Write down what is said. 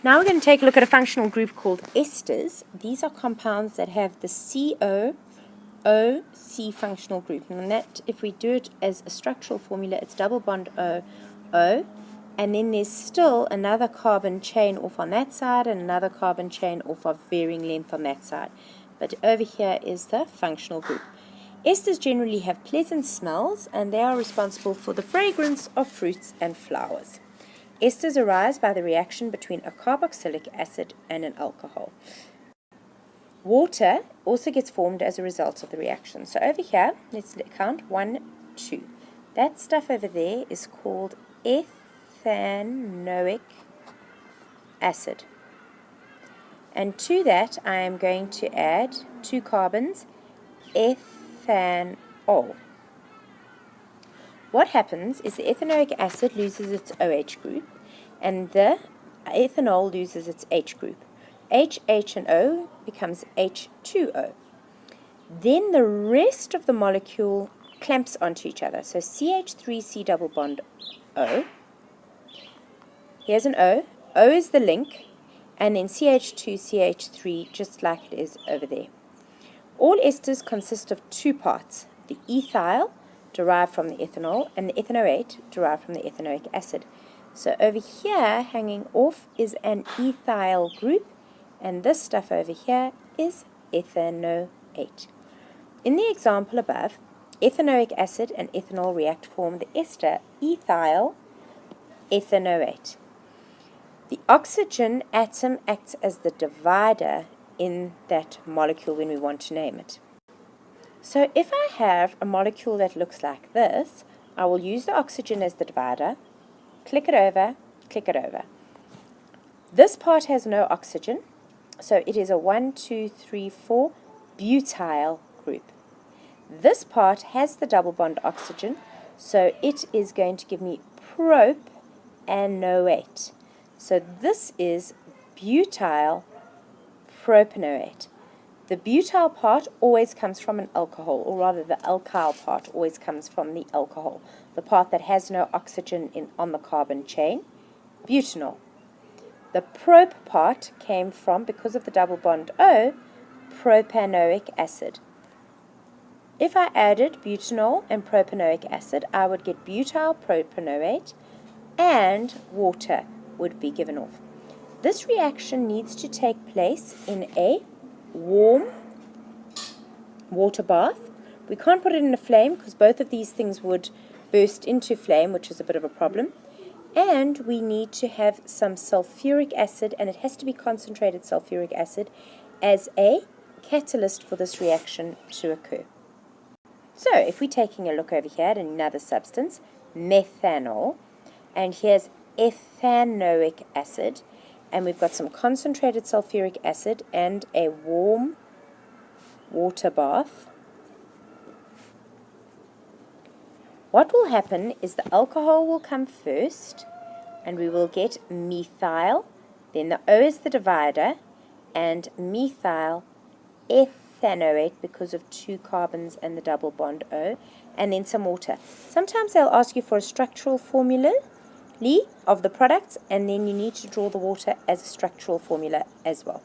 Now we're going to take a look at a functional group called esters. These are compounds that have the COOC functional group. And that, if we do it as a structural formula, it's double bond O, and then there's still another carbon chain off on that side and another carbon chain off of varying length on that side. But over here is the functional group. Esters generally have pleasant smells, and they are responsible for the fragrance of fruits and flowers. Esters arise by the reaction between a carboxylic acid and an alcohol. Water also gets formed as a result of the reaction. So over here, let's count 1, 2. That stuff over there is called ethanoic acid. And to that, I am going to add 2 carbons, ethanol. What happens is the ethanoic acid loses its OH group, and the ethanol loses its H group. H, and O becomes H2O. Then the rest of the molecule clamps onto each other. So CH3C double bond O. Here's an O. O is the link, and then CH2, CH3, just like it is over there. All esters consist of 2 parts, the ethyl, derived from the ethanol, and the ethanoate, derived from the ethanoic acid. So over here, hanging off, is an ethyl group, and this stuff over here is ethanoate. In the example above, ethanoic acid and ethanol react to form the ester ethyl ethanoate. The oxygen atom acts as the divider in that molecule when we want to name it. So if I have a molecule that looks like this, I will use the oxygen as the divider, click it over, click it over. This part has no oxygen, so it is a 1, 2, 3, 4 butyl group. This part has the double bond oxygen, so it is going to give me propanoate. So this is butyl propanoate. The butyl part always comes from an alcohol, or rather the alkyl part always comes from the alcohol, the part that has no oxygen on the carbon chain, butanol. The prop part came from, because of the double bond O, propanoic acid. If I added butanol and propanoic acid, I would get butyl propanoate, and water would be given off. This reaction needs to take place in a warm water bath. We can't put it in a flame because both of these things would burst into flame, which is a bit of a problem. And we need to have some sulfuric acid, and it has to be concentrated sulfuric acid, as a catalyst for this reaction to occur. So if we're taking a look over here at another substance, methanol, and here's ethanoic acid, and we've got some concentrated sulfuric acid and a warm water bath. What will happen is the alcohol will come first, and we will get methyl, then the O is the divider, and methyl ethanoate because of 2 carbons and the double bond O, and then some water. Sometimes they'll ask you for a structural formula of the products, and then you need to draw the water as a structural formula as well.